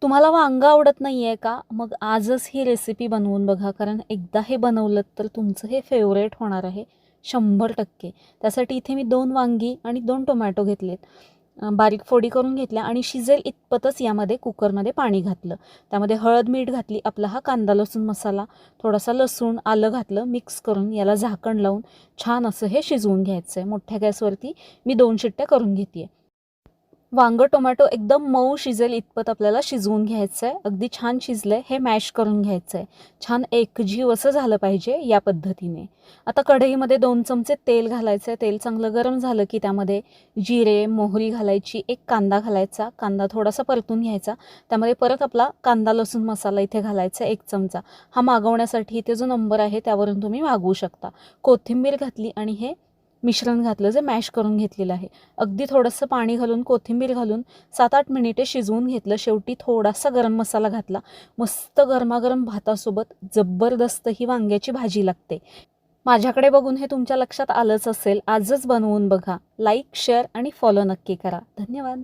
तुम्हाला वांगं आवडत नाही आहे का? मग आजच ही रेसिपी बनवून बघा, कारण एकदा हे बनवलंत तर तुमचं हे फेवरेट होणार आहे 100%. त्यासाठी इथे मी 2 वांगी आणि 2 टोमॅटो घेतलेत. बारीक फोडी करून घेतल्या आणि शिजेल इतपतच यामध्ये कुकरमध्ये पाणी घातलं. त्यामध्ये हळद, मीठ घातली. आपला हा कांदा लसूण मसाला, थोडासा लसूण, आलं घातलं. मिक्स करून याला झाकण लावून छान असं हे शिजवून घ्यायचं आहे. मोठ्या गॅसवरती मी 2 शिट्ट्या करून घेते आहे. वांगं टोमॅटो एकदम मऊ शिजेल इतपत आपल्याला शिजवून घ्यायचं आहे. अगदी छान शिजलं आहे. हे मॅश करून घ्यायचं आहे. छान एकजीव असं झालं पाहिजे या पद्धतीने. आता कढईमध्ये 2 चमचे तेल घालायचं आहे. तेल चांगलं गरम झालं की त्यामध्ये जिरे, मोहरी घालायची. एक कांदा घालायचा. कांदा थोडासा परतून घ्यायचा. त्यामध्ये परत आपला कांदा लसूण मसाला इथे घालायचा 1 चमचा. हा मागवण्यासाठी इथे जो नंबर आहे त्यावरून तुम्ही मागवू शकता. कोथिंबीर घातली आणि हे मिश्रण घातलं जे मॅश करून घेतलेलं आहे. अगदी थोडंसं पाणी घालून, कोथिंबीर घालून 7-8 मिनिटे शिजवून घेतलं. शेवटी थोडासा गरम मसाला घातला. मस्त गरमागरम भातासोबत जबरदस्त ही वांग्याची भाजी लागते. माझ्याकडे बघून हे तुमच्या लक्षात आलंच असेल. आजच बनवून बघा. लाईक, शेअर आणि फॉलो नक्की करा. धन्यवाद.